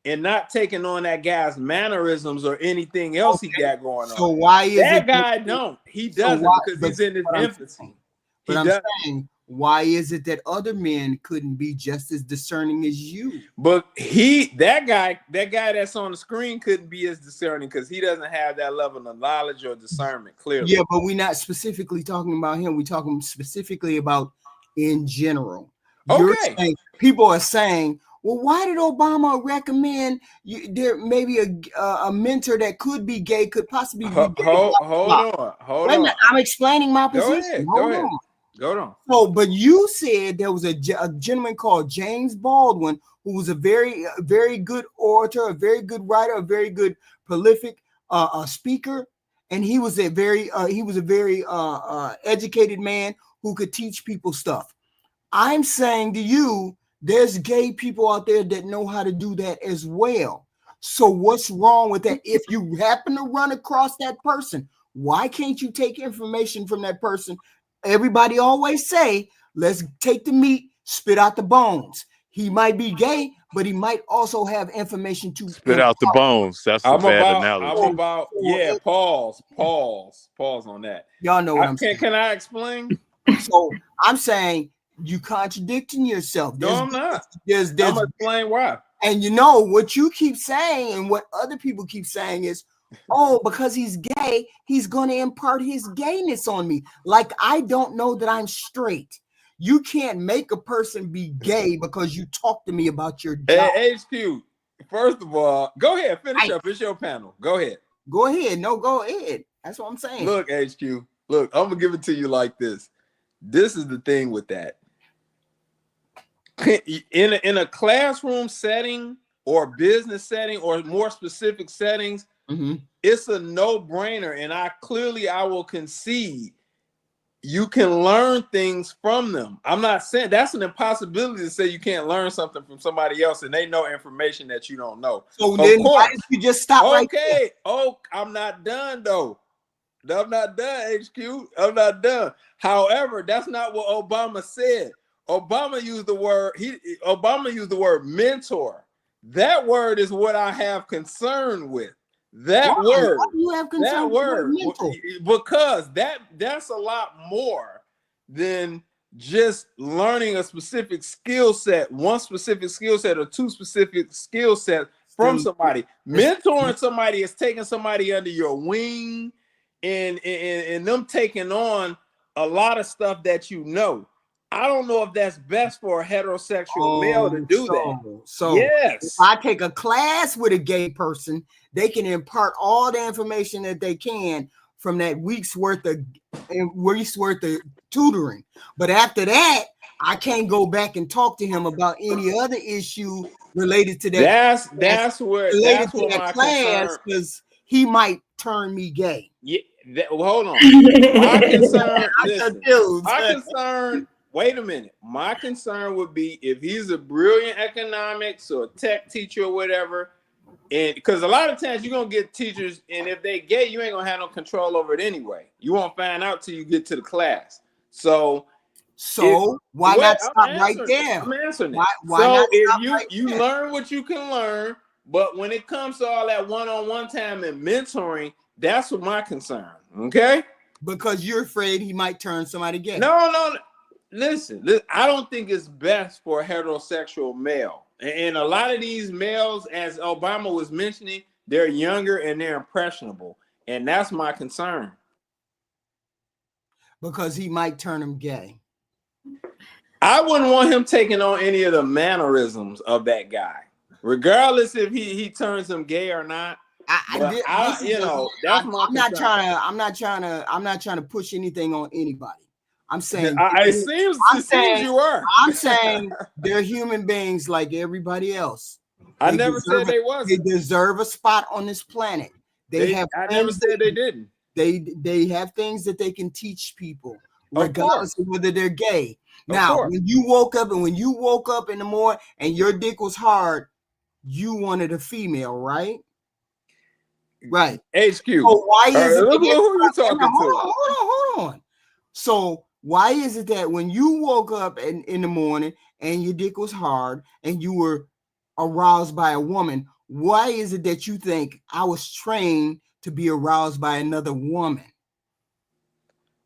and not taking on that guy's mannerisms or anything else he got going on. So why is that guy don't? He doesn't because he's in his infancy. But I'm saying, why is it that other men couldn't be just as discerning as you? But that guy that's on the screen couldn't be as discerning because he doesn't have that level of knowledge or discernment, clearly. Yeah, but we're not specifically talking about him. We're talking specifically about in general. Okay. People are saying, well, why did Obama recommend there maybe a mentor that could be gay, could possibly be gay? Hold on. I'm explaining my position. Go on. So, but you said there was a gentleman called James Baldwin who was a very, very good orator, a very good writer, a very good prolific speaker, and he was a very educated man who could teach people stuff. I'm saying to you, there's gay people out there that know how to do that as well. So what's wrong with that? If you happen to run across that person, why can't you take information from that person? Everybody always say, let's take the meat, spit out the bones. He might be gay, but he might also have information to spit out the bones. That's a bad analogy. Pause on that. Y'all know what I'm saying. Can I explain? So I'm saying you contradicting yourself. I'm not. I'm gonna explain why. And you know what you keep saying and what other people keep saying is, oh, because he's gay, he's going to impart his gayness on me. Like, I don't know that I'm straight. You can't make a person be gay because you talk to me about your job. Hey, HQ, first of all, go ahead, finish up. It's your panel. Go ahead. Go ahead. No, go ahead. That's what I'm saying. Look, HQ, look, I'm going to give it to you like this. This is the thing with that. In a classroom setting or business setting or more specific settings, it's a no-brainer, and I will concede you can learn things from them. I'm not saying that's an impossibility to say you can't learn something from somebody else and they know information that you don't know. So then why did you just stop right there? I'm not done though. I'm not done, HQ. I'm not done. However, that's not what Obama said. Obama used the word mentor. That word is what I have concern with. That word. Why do you have concern that word because that's a lot more than just learning a specific skill set, one specific skill set or two specific skill sets from somebody. Mentoring somebody is taking somebody under your wing and them taking on a lot of stuff that you know. I don't know if that's best for a heterosexual male to do that. So yes, if I take a class with a gay person, they can impart all the information that they can from that week's worth of tutoring. But after that, I can't go back and talk to him about any other issue related to that. That's where my class, because he might turn me gay. Yeah, hold on. My concern. Wait a minute. My concern would be if he's a brilliant economics or tech teacher or whatever, and because a lot of times you're gonna get teachers, and if they gay, you ain't gonna have no control over it anyway. You won't find out till you get to the class. So why not stop right there? I'm answering it. Why not if you learn what you can learn, but when it comes to all that one-on-one time and mentoring, that's what my concern. Okay? Because you're afraid he might turn somebody gay. No. Listen, I don't think it's best for a heterosexual male. And a lot of these males, as Obama was mentioning, they're younger and they're impressionable. And that's my concern. Because he might turn him gay. I wouldn't want him taking on any of the mannerisms of that guy, regardless if he turns him gay or not. I'm not trying to push anything on anybody. I'm saying it seems you are. I'm saying they're human beings like everybody else. I never said they wasn't. They deserve a spot on this planet. I never said they didn't. They have things that they can teach people, regardless of whether they're gay. Now, when you woke up in the morning and your dick was hard, you wanted a female, right? Right. HQ. So why is it? Who you talking to? Hold on. So why is it that when you woke up in the morning and your dick was hard and you were aroused by a woman, why is it that you think I was trained to be aroused by another woman?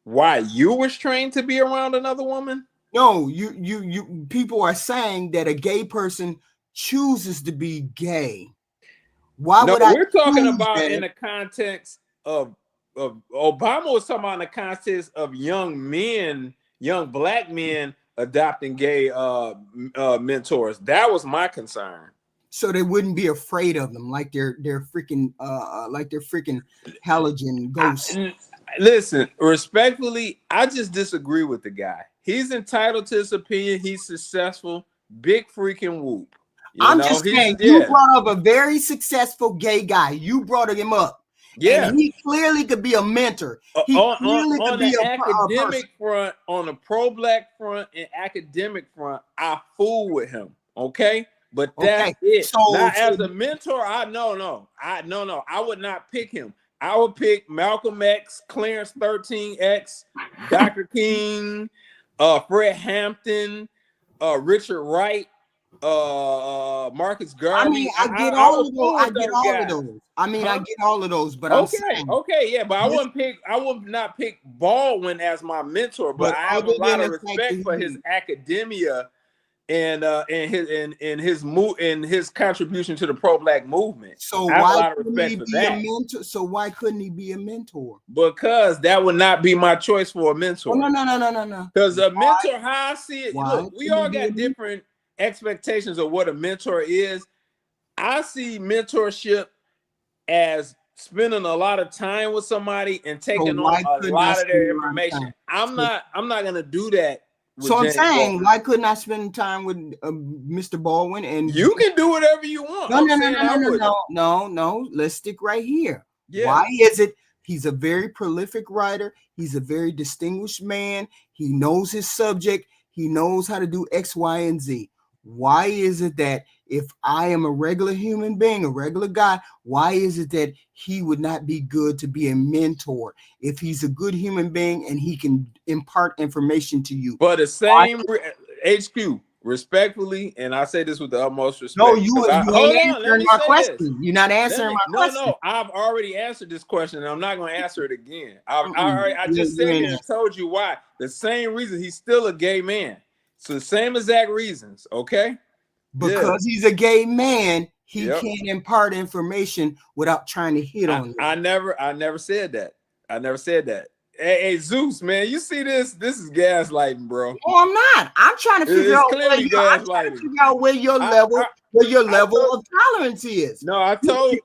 Why you was trained to be around another woman? No, you people are saying that a gay person chooses to be gay. Why No, would I we're talking choose about that? in the context of Obama was talking about in the context of young men, young black men adopting gay mentors. That was my concern. So they wouldn't be afraid of them like they're freaking halogen ghosts. Listen, respectfully, I just disagree with the guy. He's entitled to his opinion. He's successful. Big freaking whoop. I'm just saying, you brought up a very successful gay guy. You brought him up. Yeah, and he clearly could be a mentor. He clearly could be a academic front, on the pro-black front and academic front. I fool with him, okay? But that's it. So, not as a mentor. I would not pick him. I would pick Malcolm X, Clarence 13X, Dr. King, Fred Hampton, Richard Wright, Marcus Garvey. I mean, I get all of those. I get all of those. But I'm saying, yeah, but I would not pick Baldwin as my mentor. But I have a lot of respect for his academia and his contribution to the pro-black movement. So why couldn't he be a mentor? So why couldn't he be a mentor? Because that would not be my choice for a mentor. No. Because a mentor, how I see it, look, we all got different expectations of what a mentor is. I see mentorship as spending a lot of time with somebody and taking on a lot of their information. I'm not gonna do that. So I'm saying, why couldn't I spend time with Mr. Baldwin? And you can do whatever you want. No. Let's stick right here. Yeah. Why is it? He's a very prolific writer. He's a very distinguished man. He knows his subject. He knows how to do X, Y, and Z. Why is it that if I am a regular human being, a regular guy, why is it that he would not be good to be a mentor if he's a good human being and he can impart information to you? But the same HQ, respectfully, and I say this with the utmost respect. No, you ain't answering my question. You're not answering my question. No, I've already answered this question, and I'm not going to answer it again. I just said it and told you why. The same reason he's still a gay man. So the same exact reasons, okay? Because he's a gay man, he can't impart information without trying to hit on you. I never said that. I never said that. Hey, Zeus, man, you see this? This is gaslighting, bro. Oh, I'm not. I'm trying to figure out where your level of tolerance is. No, I told you.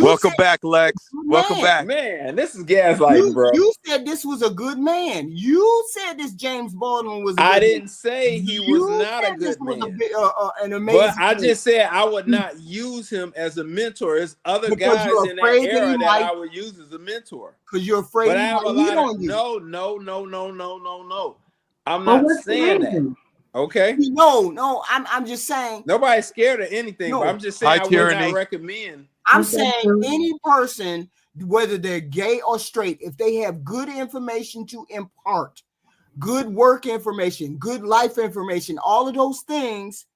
Welcome back, Lex. Welcome back, man. This is gaslighting, bro. You said this was a good man. You said this James Baldwin was. I didn't say he was not a good man. An amazing. But I just said I would not use him as a mentor. There's other guys in that era that I would use as a mentor. Because you're afraid. But I have a lot of no. I'm not saying that. Okay. No. I'm just saying. Nobody's scared of anything. But I'm just saying I would not recommend. I'm saying any person, whether they're gay or straight, if they have good information to impart, good work information, good life information, all of those things,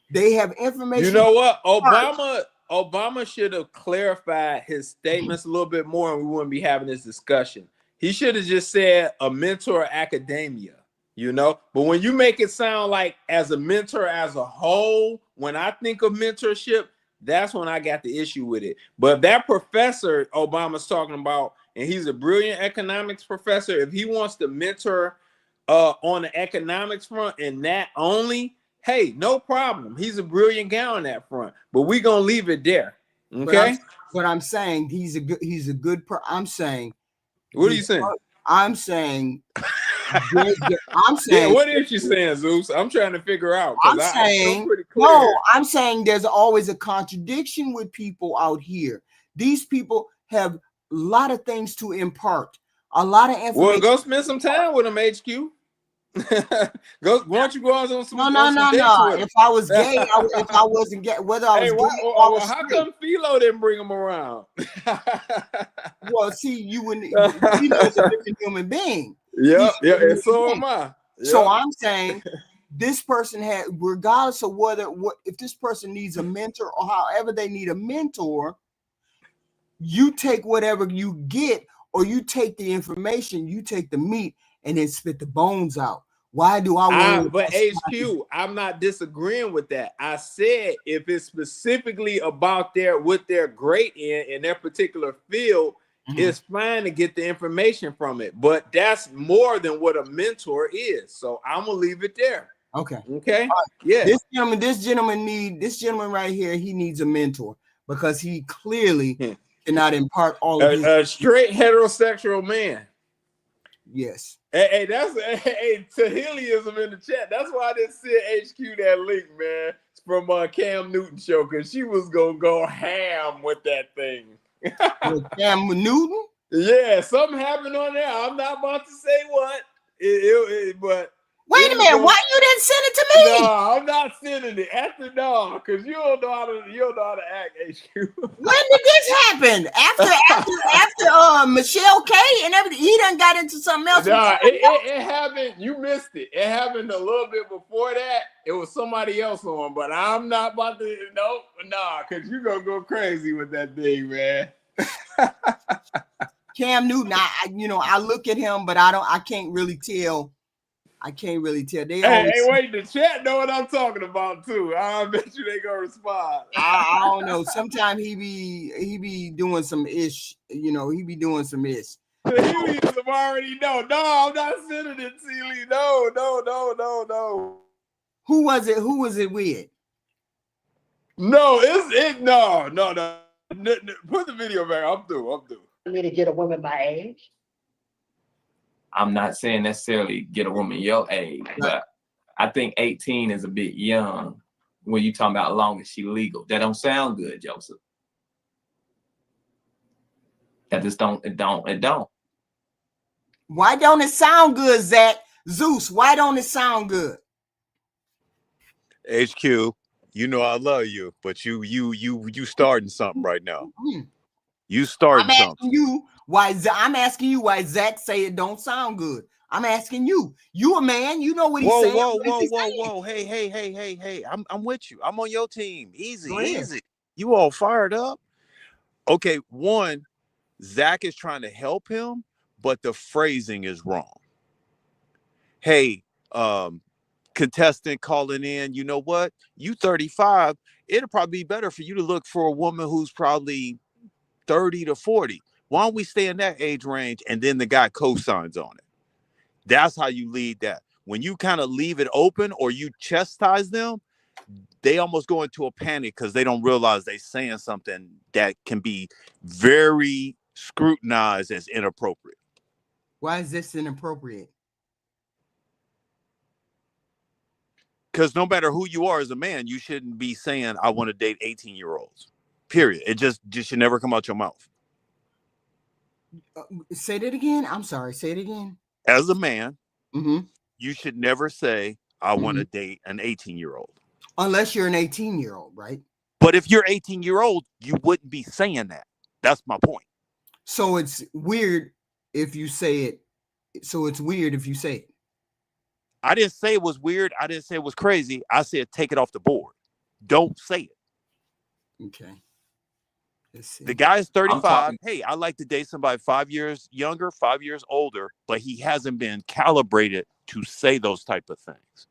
they have information. You know what? Obama should have clarified his statements a little bit more, and we wouldn't be having this discussion. He should have just said a mentor academia, but when you make it sound like as a mentor as a whole, when I think of mentorship, that's when I got the issue with it. But that professor Obama's talking about, and he's a brilliant economics professor, if he wants to mentor on the economics front and that only, hey, no problem. He's a brilliant guy on that front. But we're gonna leave it there. Okay. But I'm saying he's a good I'm saying. What are you saying? I'm saying. What is you saying, Zeus? I'm trying to figure out. I'm saying there's always a contradiction with people out here. These people have a lot of things to impart, a lot of information. Well, go spend some time with them, HQ. Why don't you go on some? No. If I was gay, if I wasn't gay, whether I was gay or how come Philo didn't bring him around? Well, see, you wouldn't. Philo's a different human being. Yeah, and so am I. So I'm saying this person had, regardless of if this person needs a mentor or however they need a mentor, you take whatever you get, or you take the information, you take the meat, and then spit the bones out. Why do I want? But HQ, I'm not disagreeing with that. I said if it's specifically about what they're great in their particular field, it's fine to get the information from it. But that's more than what a mentor is. So I'm gonna leave it there. Okay. Yeah. This gentleman right here, he needs a mentor because he clearly cannot impart all of a straight heterosexual man. Yes. Hey, that's Tahiliism in the chat. That's why I didn't send HQ that link, man. It's from Cam Newton show, because she was gonna go ham with that thing. With Cam Newton? Yeah, something happened on there. I'm not about to say what. But wait a minute, why you didn't send it to me? No, I'm not sending it. Because you don't know how to act, HQ. When did this happen? After Michelle K and everything, he done got into something else. Nah, it happened. You missed it. It happened a little bit before that. It was somebody else on, but I'm not about to. Nope, nah, because you're gonna go crazy with that thing, man. Cam Newton, I look at him, but I can't really tell. Hey, wait, the chat know what I'm talking about too. I bet you they gonna respond. I don't know. Sometimes he be doing some ish. He be doing some ish. Tahiliism already know. No, I'm not sending it, Sealy. No. Who was it with? No, no. Put the video back. I'm through. Me to get a woman my age. I'm not saying necessarily get a woman your age, but I think 18 is a bit young when you talking about long as she legal. That don't sound good, Joseph. That just don't. Why don't it sound good, Zach? Zeus, why don't it sound good? HQ, you know I love you, but you starting something right now. You starting something. I'm asking you why Zach say it don't sound good. I'm asking you. You a man, you know what he's saying. Whoa. Hey. I'm with you. I'm on your team. Easy. You all fired up? Okay, one, Zach is trying to help him, but the phrasing is wrong. Hey, contestant calling in, you know what? You 35, it'll probably be better for you to look for a woman who's probably 30 to 40. Why don't we stay in that age range? And then the guy co-signs on it. That's how you lead that. When you kind of leave it open or you chastise them, they almost go into a panic because they don't realize they're saying something that can be very scrutinized as inappropriate. Why is this inappropriate? Because no matter who you are as a man, you shouldn't be saying, I want to date 18-year-olds. Period. It just should never come out your mouth. Say that again. I'm sorry. Say it again. As a man, you should never say, I want to date an 18-year-old. Unless you're an 18-year-old, right? But if you're 18-year-old, you wouldn't be saying that. That's my point. So it's weird if you say it. I didn't say it was weird. I didn't say it was crazy. I said take it off the board. Don't say it. Okay. The guy is 35. Hey, I like to date somebody 5 years younger, 5 years older, but he hasn't been calibrated to say those type of things.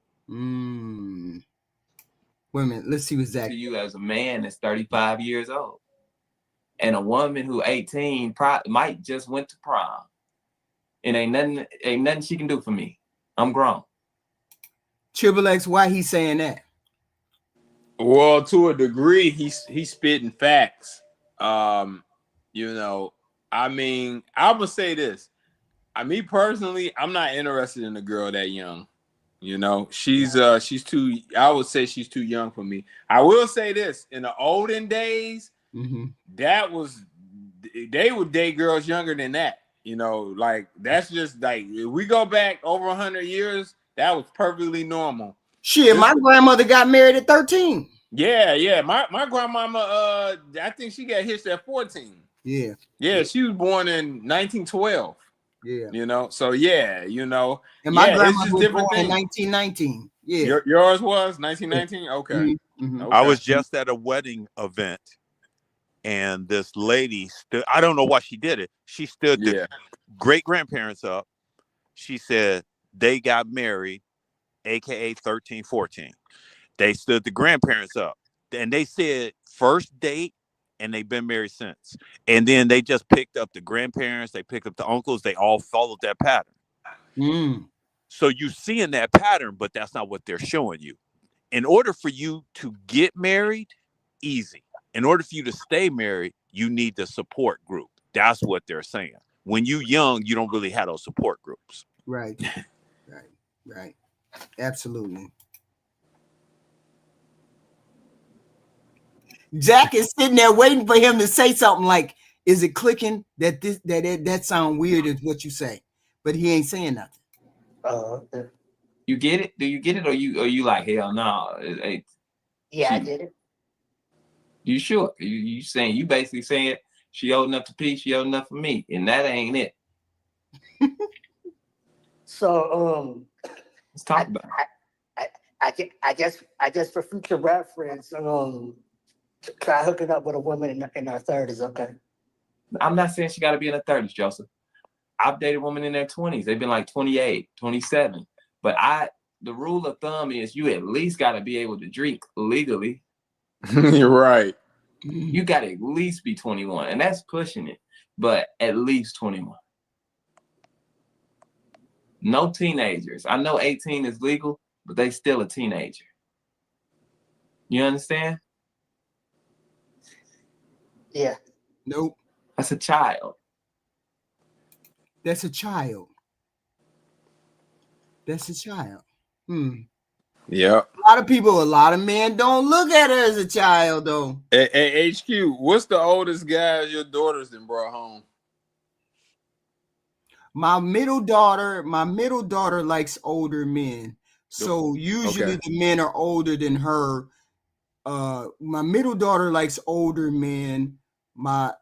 Wait a minute. Let's see what's that. To you as a man that's 35 years old. And a woman who 18 might just went to prom. And ain't nothing she can do for me. I'm grown. Triple X, why he saying that? Well, to a degree, he's spitting facts. I mean, I would say this. Me personally, I'm not interested in a girl that young. She's too. I would say she's too young for me. I will say this: in the olden days, they would date girls younger than that. Like that's just like if we go back over 100 years, that was perfectly normal. Shit, my grandmother got married at 13. Yeah. My grandmama, I think she got hitched at 14. Yeah, she was born in 1912. Yeah. So yeah, And my grandma it's just was different born in things. 1919. Yeah. Yours was 1919. Okay. Mm-hmm. Okay. I was just at a wedding event, and this lady stood. I don't know why she did it. She stood the Yeah. great grandparents up. She said they got married, aka 13, 14. They stood the grandparents up, and they said first date, and they've been married since. And then they just picked up the grandparents, they picked up the uncles, they all followed that pattern. Mm. So you seeing that pattern, but that's not what they're showing you. In order for you to get married, easy. In order for you to stay married, you need the support group. That's what they're saying. When you young, you don't really have those support groups. Right. Right. Absolutely. Jack is sitting there waiting for him to say something like, "Is it clicking that that sound weird?" Is what you say, but he ain't saying nothing. You get it? Do you get it, or you like hell no? Yeah, I did it. You sure? You saying you basically saying she old enough to pee, she old enough for me, and that ain't it. So Let's talk about it. I guess for future reference, try hooking up with a woman in her 30s, okay? I'm not saying she got to be in her 30s, Joseph. I've dated women in their 20s. They've been like 28, 27. But the rule of thumb is you at least got to be able to drink legally. You're right. You got to at least be 21, and that's pushing it, but at least 21. No teenagers. I know 18 is legal, but they still a teenager. You understand? Yeah. Nope. That's a child. That's a child. That's a child. Yeah. A lot of men don't look at her as a child, though. Hey, HQ, what's the oldest guys your daughters then brought home? My middle daughter likes older men. So usually the men are older than her. My middle daughter likes older men. My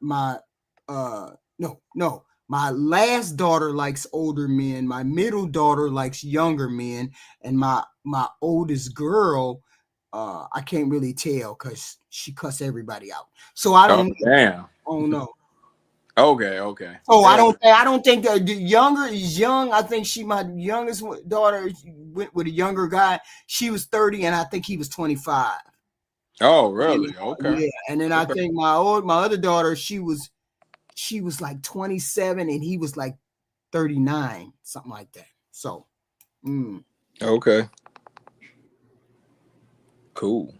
last daughter likes older men. My middle daughter likes younger men, and my oldest girl, I can't really tell because she cuss everybody out. So I don't. Damn. Oh no. Okay. So I don't think that the younger is young. I think my youngest daughter went with a younger guy. She was 30, and I think he was 25. Oh, really? Okay. Yeah, and then I think my other daughter, she was like 27, and he was like 39, something like that. So, Okay. Cool.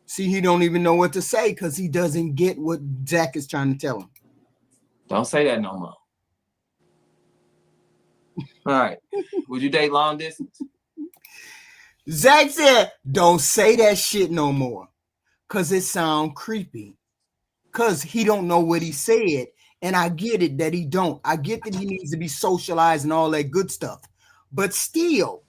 See, he don't even know what to say because he doesn't get what Zach is trying to tell him. Don't say that no more. All right. Would you date long distance? Zach said, "Don't say that shit no more, cause it sound creepy. Cause he don't know what he said, and I get it that he don't. I get that he needs to be socialized and all that good stuff, but still,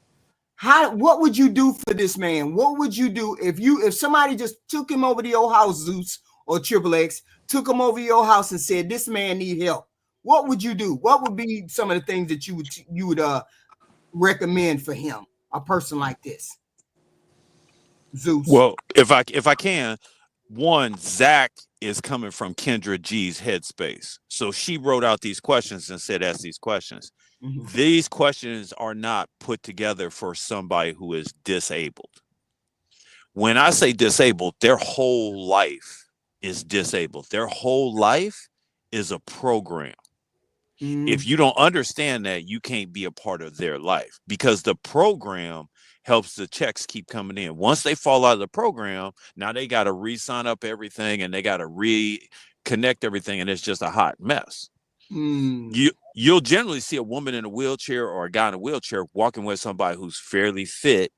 what would you do for this man? What would you do if somebody just took him over to your house, Zeus or Triple X, took him over to your house and said this man need help? What would you do? What would be some of the things that you would recommend for him, a person like this, Zeus?" Well, if I can, one, Zach is coming from Kendra G's headspace. So she wrote out these questions and said, ask these questions. Mm-hmm. These questions are not put together for somebody who is disabled. When I say disabled, their whole life is disabled. Their whole life is a program. If you don't understand that, you can't be a part of their life because the program helps the checks keep coming in. Once they fall out of the program, now they got to re-sign up everything and they got to reconnect everything, and it's just a hot mess. You'll generally see a woman in a wheelchair or a guy in a wheelchair walking with somebody who's fairly fit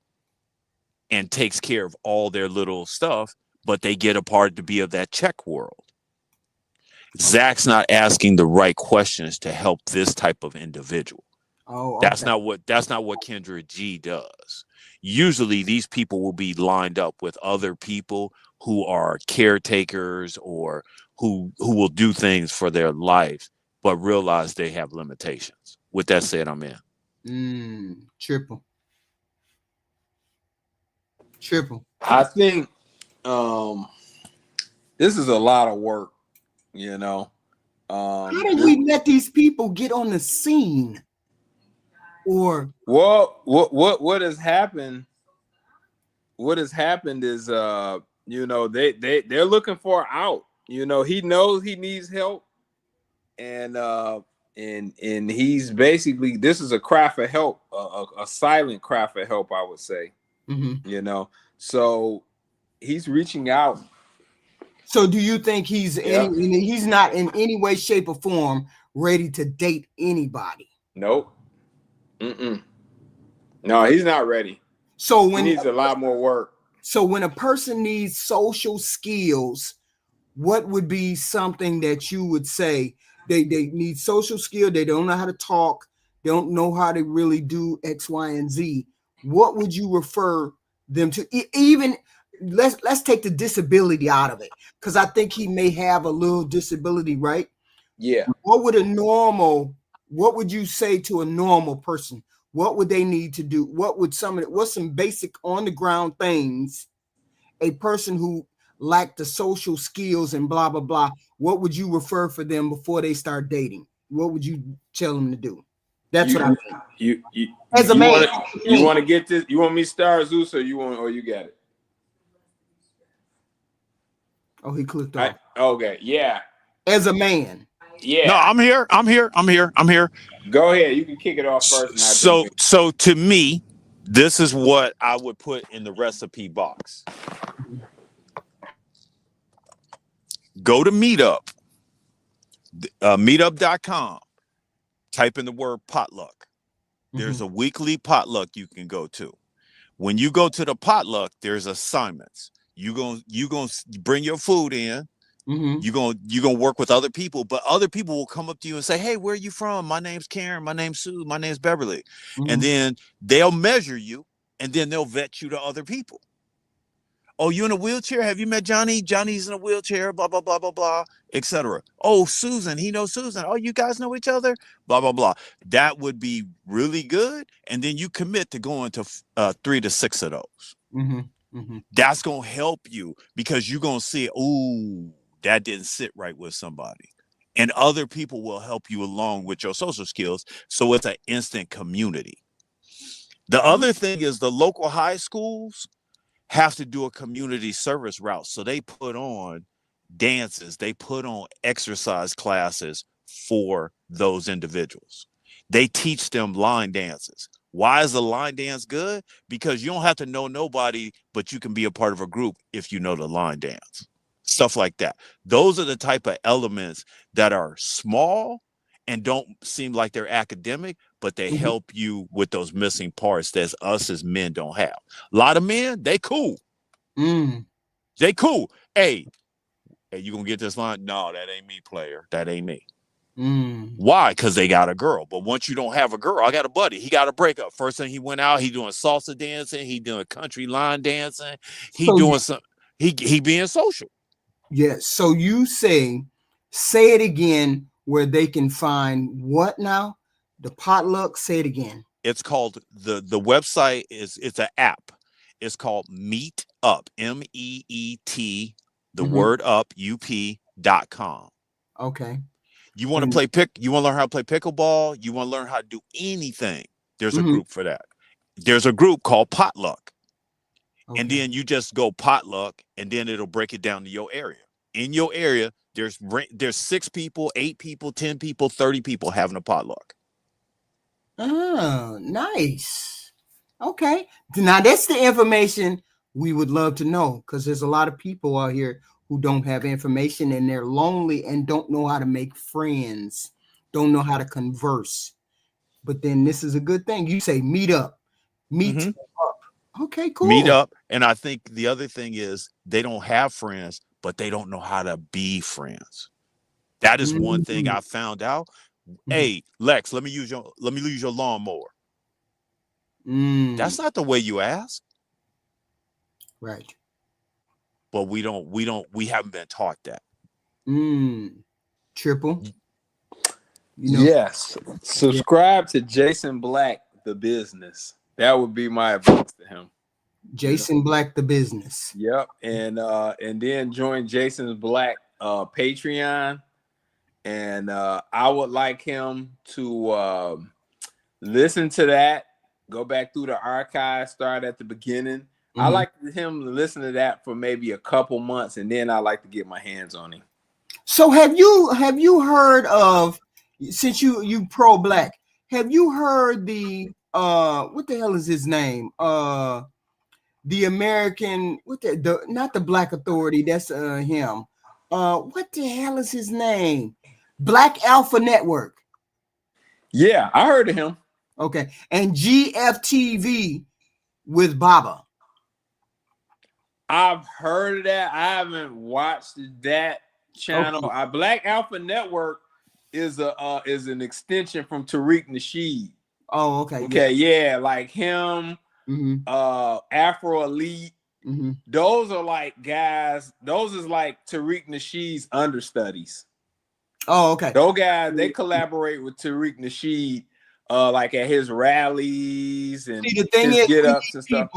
and takes care of all their little stuff, but they get a part to be of that check world. Zach's not asking the right questions to help this type of individual. Oh, okay. That's not what Kendra G does. Usually these people will be lined up with other people who are caretakers or who will do things for their lives, but realize they have limitations. With that said, I'm in. Triple. Triple. I think this is a lot of work, you know. How did we let these people get on the scene? Or what has happened? What has happened is you know, they're looking for an out. You know, he knows he needs help, and he's basically, this is a cry for help, a silent cry for help, I would say. You know, so he's reaching out. So do you think he's he's not in any way, shape, or form ready to date anybody? Nope. No, he's not ready. So when he needs a lot more work. So when a person needs social skills, what would be something that you would say they need social skill? They don't know how to talk. They don't know how to really do X, Y, and Z. What would you refer them to? Even let's take the disability out of it, because I think he may have a little disability, right? Yeah. What would you say to a normal person? What would they need to do? What's some basic on the ground things a person who lacked the social skills and blah blah blah, what would you refer for them before they start dating? What would you tell them to do? That's what I mean. You as a man, you want to get this? You want me to start, Zeus, or you got it? Oh, he clicked off. Okay, yeah. As a man. Yeah. No, I'm here. Go ahead. You can kick it off first. So to me, this is what I would put in the recipe box. Go to Meetup, meetup.com. Type in the word potluck. There's a weekly potluck you can go to. When you go to the potluck, there's assignments. You gonna bring your food in. You're gonna work with other people, but other people will come up to you and say, "Hey, where are you from? My name's Karen. My name's Sue. My name's Beverly." And then they'll measure you, and then they'll vet you to other people. Oh, you in a wheelchair? Have you met Johnny? Johnny's in a wheelchair. Blah blah blah blah blah, etc. Oh, Susan, he knows Susan. Oh, you guys know each other. Blah blah blah. That would be really good, and then you commit to going to 3 to 6 of those. That's gonna help you, because you're gonna see, ooh, that didn't sit right with somebody, and other people will help you along with your social skills. So it's an instant community. The other thing is the local high schools have to do a community service route. So they put on dances, they put on exercise classes for those individuals. They teach them line dances. Why is the line dance good? Because you don't have to know nobody, but you can be a part of a group if you know the line dance. Stuff like that. Those are the type of elements that are small and don't seem like they're academic, but they help you with those missing parts that us as men don't have. A lot of men, they cool. They cool. Hey, you gonna get this line? No, that ain't me, player. That ain't me. Why? Because they got a girl. But once you don't have a girl, I got a buddy. He got a breakup. First thing he went out, he doing salsa dancing. He doing country line dancing. He doing some. He being social. Yes. So you say it again, where they can find what now? The potluck. Say it again. It's called the website it's an app. It's called Meet Up. MEET. The word up up.com. Okay. You want to you want to learn how to play pickleball, you want to learn how to do anything. There's a group for that. There's a group called Potluck. Okay. And then you just go potluck, and then it'll break it down to your area. In your area, there's 6 people, 8 people, 10 people, 30 people having a potluck. Oh, nice. Okay. Now that's the information we would love to know, because there's a lot of people out here who don't have information, and they're lonely and don't know how to make friends, don't know how to converse. But then this is a good thing. You say meet up. Meet up. Okay, cool. Meet up. And I think the other thing is they don't have friends, but they don't know how to be friends. That is one thing I found out. Hey, Lex, let me use your lawnmower. That's not the way you ask. Right. But we haven't been taught that. Triple. Yes. Subscribe to Jason Black, the business. That would be my advice to him. Jason Black, the business. Yep, and then join Jason's Black Patreon, and I would like him to listen to that. Go back through the archive, start at the beginning. Mm-hmm. I like him to listen to that for maybe a couple months, and then I like to get my hands on him. So have you heard of, since you pro Black, have you heard the what the hell is his name? The American, not the Black Authority, that's him. What the hell is his name? Black Alpha Network. Yeah, I heard of him. Okay. And GFTV with Baba. I've heard of that. I haven't watched that channel. Okay. Black Alpha Network is an extension from Tariq Nasheed. Oh, okay. Okay, yeah, like him, Afro Elite. Mm-hmm. Those are like guys, those is like Tariq Nasheed's understudies. Oh, okay. Those guys, they collaborate with Tariq Nasheed like at his rallies and the thing is, get ups and stuff.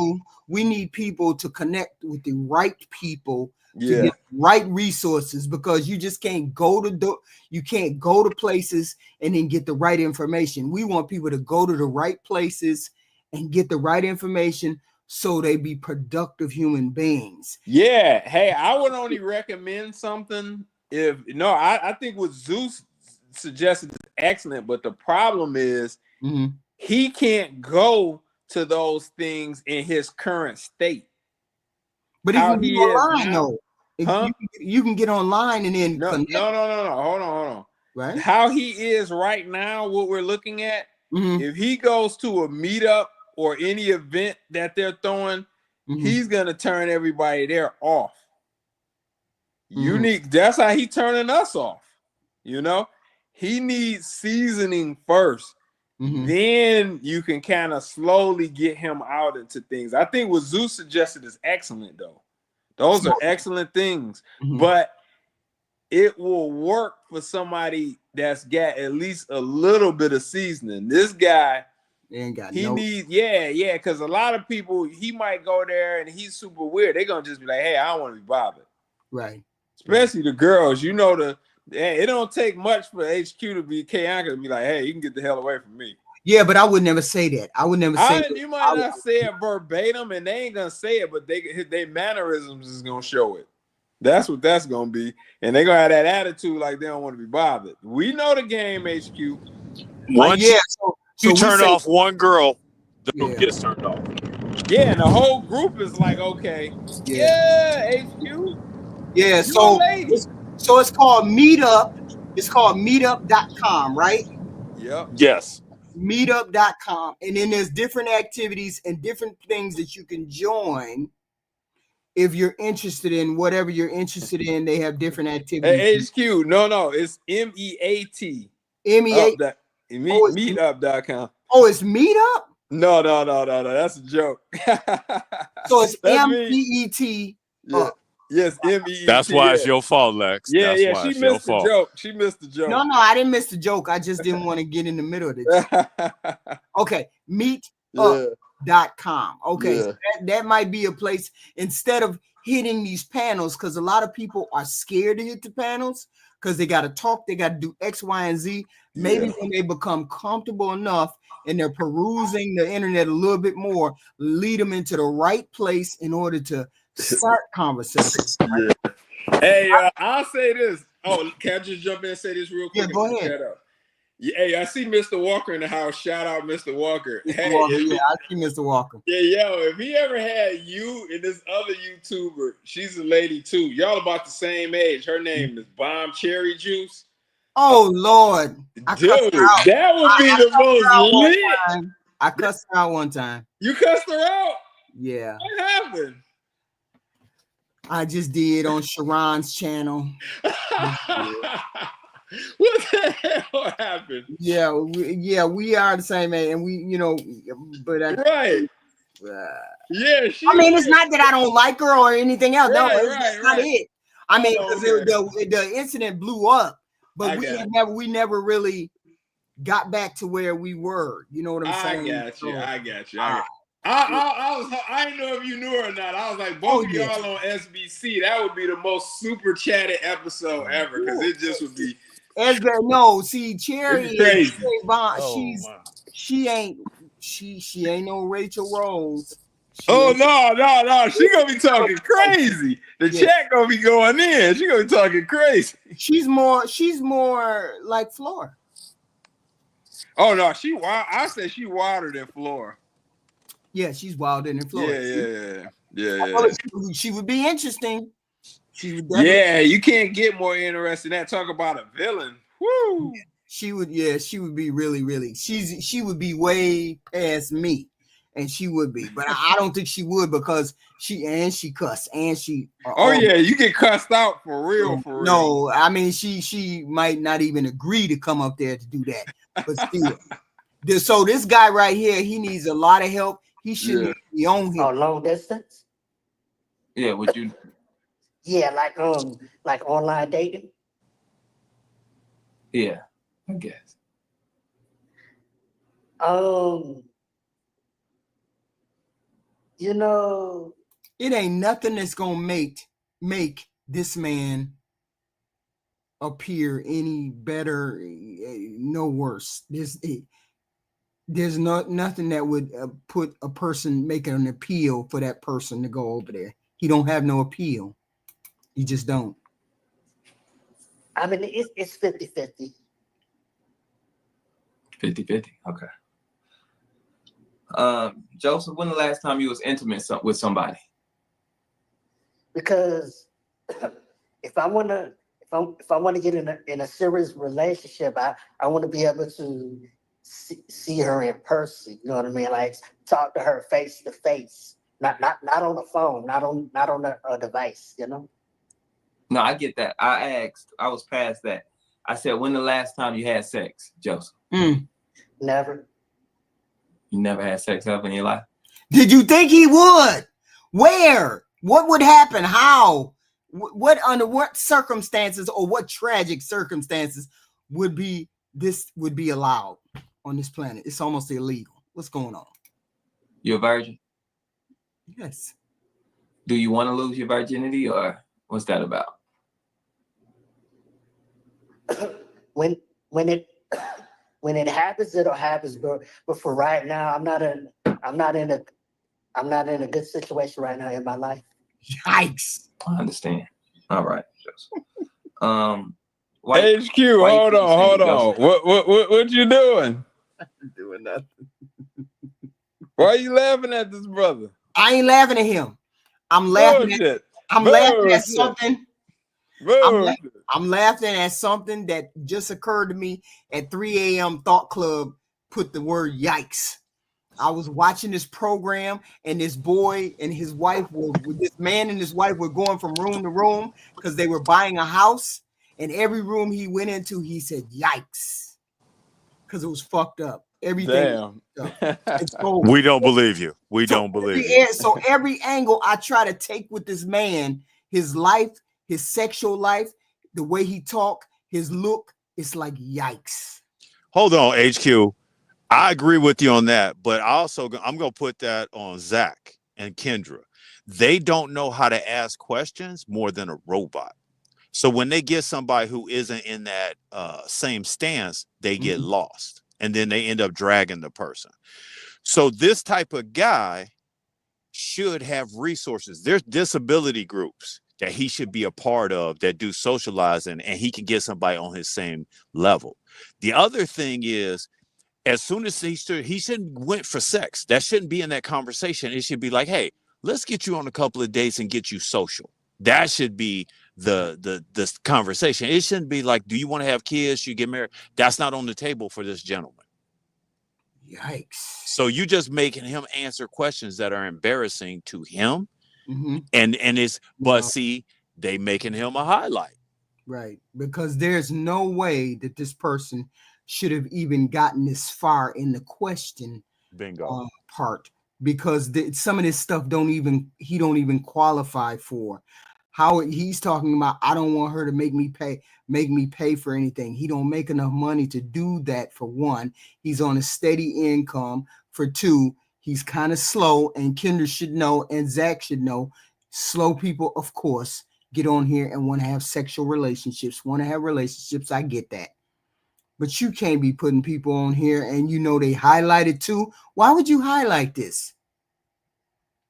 We need people to connect with the right people to get right resources, because you just can't go to places and then get the right information. We want people to go to the right places and get the right information so they be productive human beings. Yeah. Hey, I would only recommend something I think what Zeus suggested is excellent, but the problem is he can't go to those things in his current state. But if you get online, though, you can get online and then no. Hold on. Right? How he is right now, what we're looking at, if he goes to a meetup or any event that they're throwing, he's gonna turn everybody there off. Unique. That's how he turning us off. He needs seasoning first. Then you can kind of slowly get him out into things. I think what Zeus suggested is excellent, though. Those are excellent things, but it will work for somebody that's got at least a little bit of seasoning. This guy, needs, because a lot of people, he might go there and he's super weird. They're gonna just be like, hey, I don't want to be bothered. Right. Especially the girls, it don't take much for HQ to be K-Anka to be like, hey, you can get the hell away from me. Yeah, but I would never say that. I would never say that. You might not say it verbatim, and they ain't gonna say it, but their mannerisms is gonna show it. That's what that's gonna be, and they gonna have that attitude like they don't want to be bothered. We know the game, HQ. Once you turn off one girl, the group gets turned off. Yeah, and the whole group is like, okay, HQ. Yeah, so it's called Meetup. It's called meetup.com, right? Yep. Yes. Meetup.com. And then there's different activities and different things that you can join if you're interested in whatever you're interested in. They have different activities. Hey, HQ. No, it's MEAT. MEAT. Meetup.com. Oh, it's Meetup? No. That's a joke. So it's MEET. Yes, MEET. That's why it's your fault, Lex. Yeah, she missed the joke. She missed the joke. No, I didn't miss the joke. I just didn't want to get in the middle of it. Okay, meetup.com. Okay, so that might be a place, instead of hitting these panels, because a lot of people are scared to hit the panels because they got to talk, they got to do X, Y, and Z. Maybe when they become comfortable enough and they're perusing the internet a little bit more, lead them into the right place in order to start conversations. Hey, I'll say this. Oh, can I just jump in and say this real quick? Yeah, go ahead. Hey, I see Mr. Walker in the house. Shout out Mr. Walker. I see Mr. Walker. Yeah, if he ever had you and this other YouTuber, she's a lady too. Y'all about the same age. Her name is Bomb Cherry Juice. Oh Lord, dude, that would be the most lit. I cussed her out one time. You cussed her out? Yeah. What happened? I just did on Sharon's channel. What the hell happened? Yeah, we are the same age, and we, but right. I mean, it's not that I don't like her or anything else. No, that's not it. I mean, because the incident blew up, but we never really got back to where we were. You know what I'm saying? I got you. I didn't know if you knew or not. I was like, both of y'all on SBC. That would be the most super chatted episode ever because it just would be. No, see, Cherry crazy. She ain't no Rachel Rose. No. She gonna be talking crazy. The chat gonna be going in. She gonna be talking crazy. She's more like Flora. Oh no, she wild. I said she wilder than Flora. Yeah, she's wilder than Flora. Yeah. She would be interesting. Yeah, you can't get more interesting than that. Talk about a villain. Woo. She would be really. She would be way past me. And she would be, but I don't think she would because she cuss and she. You get cussed out for real. No, I mean she might not even agree to come up there to do that. But still, so this guy right here, he needs a lot of help. He shouldn't be on here. Oh, long distance. Yeah, would you? Yeah, like online dating. Yeah, I guess. You know, it ain't nothing that's gonna make this man appear any better, no worse. There's nothing that would put a person making an appeal for that person to go over there. He don't have no appeal. He just don't. I mean, it's 50-50. 50-50. Okay. Joseph, when the last time you was intimate with somebody? Because if I want to get in a serious relationship, I want to be able to see her in person. You know what I mean? Like talk to her face to face, not on the phone, not on a device. You know? No, I get that. I was past that. I said, when the last time you had sex, Joseph? Never. You never had sex ever in your life? Did you think he would? Where? What would happen? How? What under what circumstances or what tragic circumstances would be allowed on this planet? It's almost illegal. What's going on? You're a virgin? Yes. Do you want to lose your virginity or what's that about? When it happens, it'll happen, bro. But for right now, I'm not in a good situation right now in my life. Yikes! I understand. All right. HQ, hold on. What you doing? I'm doing nothing. Why are you laughing at this brother? I ain't laughing at him. I'm laughing at something. I'm laughing at something that just occurred to me at 3 a.m. Thought Club. Put the word yikes. I was watching this program, and this boy and his wife this man and his wife were going from room to room because they were buying a house. And every room he went into, he said yikes, because it was fucked up. Everything. Damn. We don't believe you. We don't believe you. So every angle I try to take with this man, his life, his sexual life, the way he talk, his look, it's like yikes. Hold on, HQ. I agree with you on that, but I'm going to put that on Zach and Kendra. They don't know how to ask questions more than a robot. So when they get somebody who isn't in that same stance, they get lost, and then they end up dragging the person. So this type of guy should have resources. There's disability groups that he should be a part of that do socializing, and he can get somebody on his same level. The other thing is, as soon as he shouldn't went for sex. That shouldn't be in that conversation. It should be like, hey, let's get you on a couple of dates and get you social. That should be the conversation. It shouldn't be like, do you want to have kids? You get married? That's not on the table for this gentleman. Yikes. So you just making him answer questions that are embarrassing to him. See, they making him a highlight. Right. Because there's no way that this person should have even gotten this far in the question part, because some of this stuff he don't even qualify for. How he's talking about, I don't want her to make me pay for anything. He don't make enough money to do that. For one, he's on a steady income. For two, He's kind of slow, and Kendra should know, and Zach should know. Slow people, of course, get on here and want to have sexual relationships, want to have relationships. I get that. But you can't be putting people on here and you know they highlighted too. Why would you highlight this?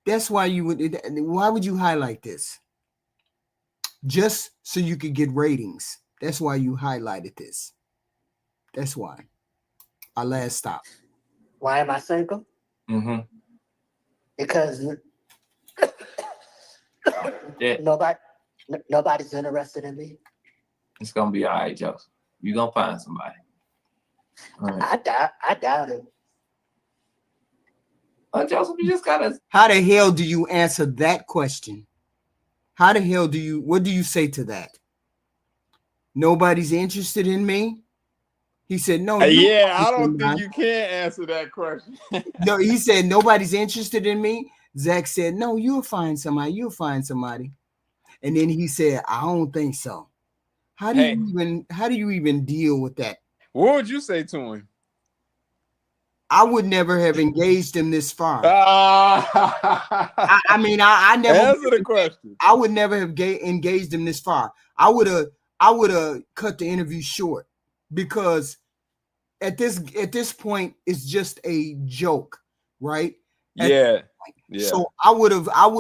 That's why you would. Why would you highlight this? Just so you could get ratings. That's why you highlighted this. That's why. Our last stop. Why am I single? Mm-hmm. Because Yeah. nobody's interested in me. It's gonna be all right, Joseph. You're gonna find somebody. All right. I doubt it. Joseph, you just gotta. How the hell do you answer that question? How the hell what do you say to that? Nobody's interested in me? He said, no. Yeah, I don't think you can answer that question. No, he said, nobody's interested in me. Zach said, no, you'll find somebody. You'll find somebody. And then he said, I don't think so. How do you even deal with that? What would you say to him? I would never have engaged him this far. I mean, I never answer the question. I would never have engaged him this far. I would have cut the interview short because at this point it's just a joke, right? Yeah. So I would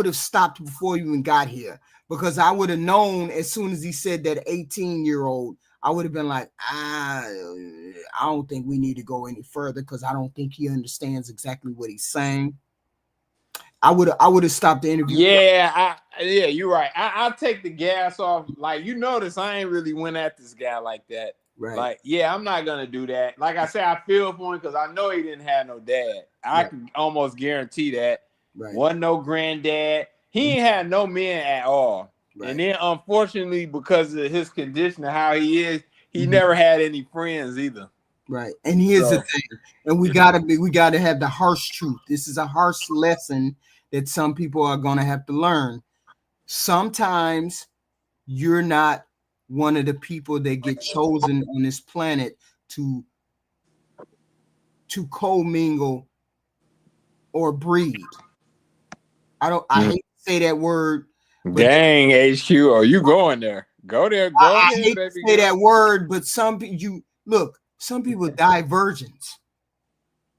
have stopped before you even got here because I would have known as soon as he said that 18-year-old. I would have been like, I don't think we need to go any further because I don't think he understands exactly what he's saying. I would have stopped the interview. Yeah, you're right. I'll take the gas off. Like, you notice I ain't really went at this guy like that. Right. Like, yeah, I'm not gonna do that. Like I said, I feel for him because I know he didn't have no dad. I can almost guarantee that. Right. Wasn't no granddad. He ain't had no men at all. Right. And then, unfortunately, because of his condition and how he is, he never had any friends either. Right. And here's the thing. And we gotta have the harsh truth. This is a harsh lesson that some people are gonna have to learn. Sometimes you're not one of the people that get chosen on this planet to commingle or breed. I hate to say that word. Dang, HQ, are you going there? Go there. I hate to say that word, but some people die virgins.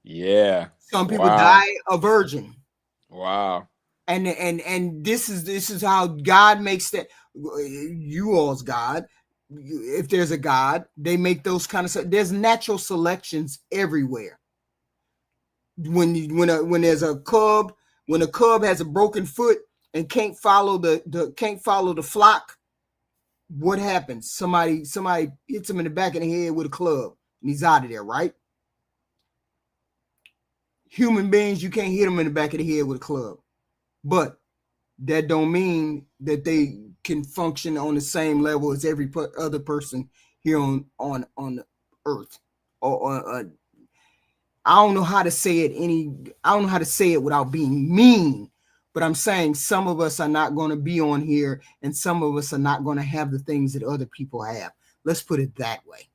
Yeah. Some people die a virgin. Wow. And this is how God makes that. You all's God. If there's a God, they make those kind of. There's natural selections everywhere. When there's a cub, when a cub has a broken foot and can't follow the flock, what happens? Somebody hits him in the back of the head with a club and he's out of there, right? Human beings, you can't hit them in the back of the head with a club, but that don't mean that they can function on the same level as every other person here on the earth. Or I don't know how to say it. I don't know how to say it without being mean, but I'm saying some of us are not going to be on here, and some of us are not going to have the things that other people have. Let's put it that way.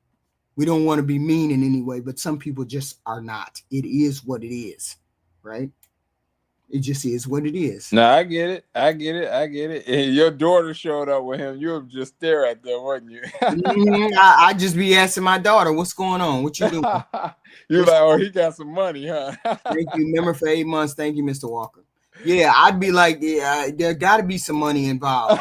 We don't want to be mean in any way, but some people just are not. It is what it is, right? It just is what it is. No, I get it. And your daughter showed up with him. You would just stare at them, wouldn't you? I just be asking my daughter, what's going on? What you doing? You're like, oh, he got some money, huh? Thank you. Member for 8 months. Thank you, Mr. Walker. Yeah, I'd be like, yeah, there got to be some money involved.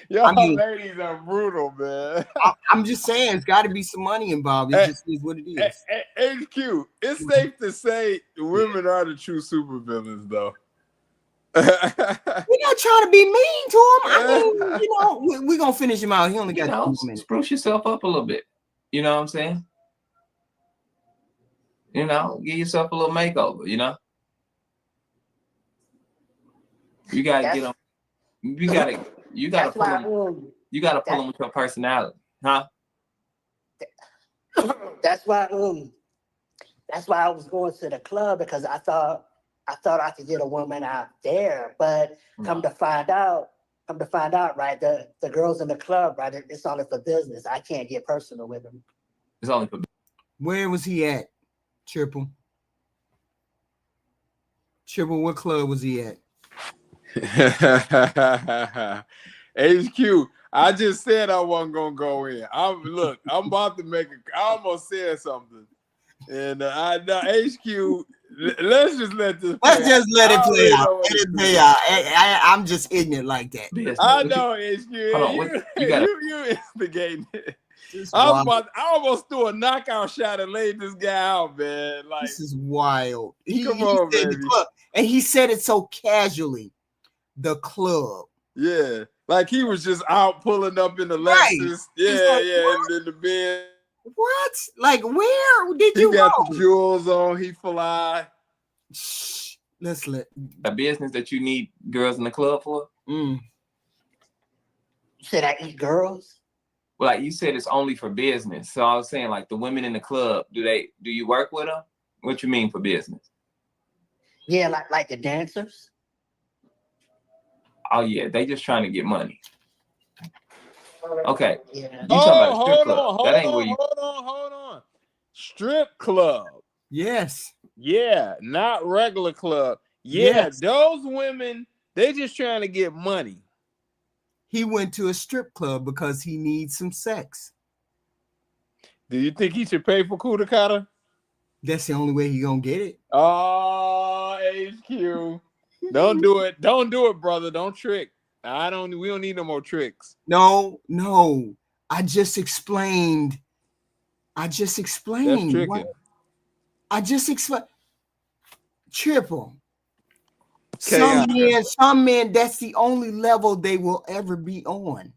Ladies are brutal, man. I'm just saying, it's got to be some money involved. It just is what it is. HQ, it's safe to say women are the true supervillains, though. We're not trying to be mean to him. I mean, we're going to finish him out. He only got 2 minutes. Spruce yourself up a little bit. You know what I'm saying? Give yourself a little makeover, You gotta get them. You gotta pull them. You gotta pull them with your personality, huh? That's why I was going to the club, because I thought I could get a woman out there, but come to find out, right? The girls in the club, right? It's only for business. I can't get personal with them. It's only for. Where was he at, Triple? Triple, what club was he at? HQ. I just said I wasn't gonna go in. I'm about to make I almost said something. And HQ, let's just let this play Let's just let it play out. out. Let it play out. I'm just ignorant like that. I know, HQ. Hold on, you gotta- You instigating it. I almost threw a knockout shot and laid this guy out, man. Like, this is wild. Come on, said baby. the club, and he said it so casually. The club. yeah, like he was just out pulling up in the Right. Lexus. He's Yeah, like, and in the bed. What? Like, where did He you got go? the jewels on. He fly. Shh. Let's let. A business that you need girls in the club for? Mm. You said I eat girls? Well, like you said, it's only for business. So I was saying, like the women in the club, do you work with them? What you mean for business? Yeah, like the dancers. Oh yeah, they just trying to get money. Okay, Yeah. you talking about a strip hold club? on, That ain't where you. hold on. Strip club. Yes. Yeah, not regular club. Yeah, Yes. those women, they just trying to get money. He went to a strip club because he needs some sex. Do you think he should pay for Kudakata? That's the only way he gonna get it. Oh, HQ. Don't do it. Don't do it, brother. Don't trick. We don't need no more tricks. No. I just explained. That's What? tricking. I just explained. Triple. Okay, Some men, that's the only level they will ever be on.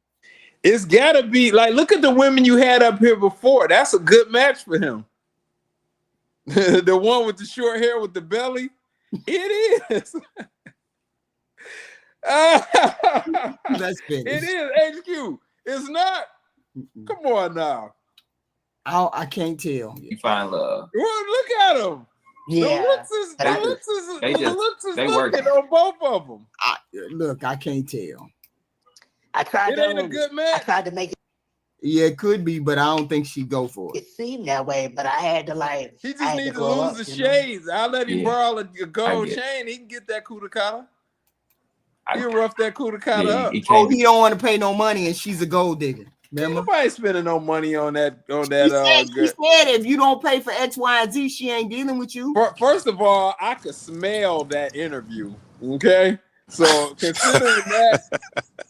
it's gotta be like, look at the women you had up here before. That's a good match for him. The one with the short hair with the belly. It is. Let's finish. It is HQ. It's not. Come on now. I can't tell. You find love. Well, look at him. Yeah. The looks is They looking working. on both of them. Look, I can't tell. I tried It ain't a good I match. tried to make Yeah, it could be, but I don't think she'd go for it. it seem that way, but I had to like. He I just had needs to grow lose up, the you know? shades. I'll let him Yeah. borrow a gold get it. chain. He can get that Kudakata. I- He'll rough that Kudakata Yeah, up. he Oh, can't. he don't want to pay no money, and she's a gold digger. Remember? Nobody spending no money on that. She said if you don't pay for X, Y, and Z, she ain't dealing with you. First of all, I could smell that interview. Okay, so considering that,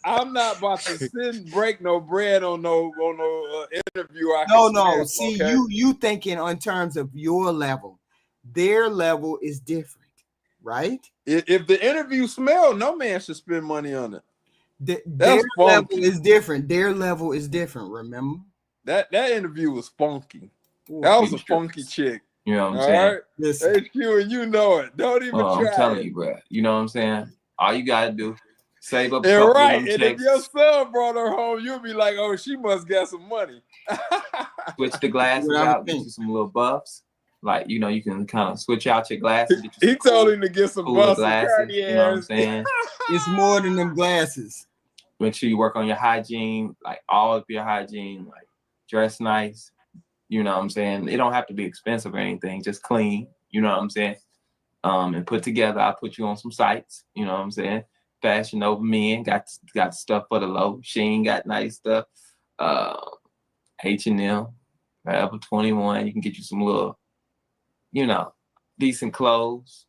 I'm not about to break no bread on no interview. No. Smell, See, okay? you thinking in terms of your level. Their level is different, right? If the interview smell, no man should spend money on it. Their That's level funky. is different. Their level is different. Remember? That interview was funky. That was a funky chick. You know what I'm All saying? right, Listen, HQ, and you know it. Don't even try. I'm telling it. you, bro. You know what I'm saying? All you gotta do, save up a And couple right, of them and if checks, your son brought her home, you'll be like, "Oh, she must get some money." switch the glasses What I'm out, get thinking. you some little buffs. Like, you know, you can kind of switch out your glasses. Get you He some told cool- him to get some cooler busts and glasses. You know what I'm Cartiers. saying? it's more than them glasses. Make sure you work on your hygiene, like all of your hygiene, like dress nice. You know what I'm saying? It don't have to be expensive or anything, just clean. You know what I'm saying? And put together. I'll put you on some sites. You know what I'm saying? Fashion over men got stuff for the low. Sheen got nice stuff. H&M, Forever 21. You can get you some little, you know, decent clothes.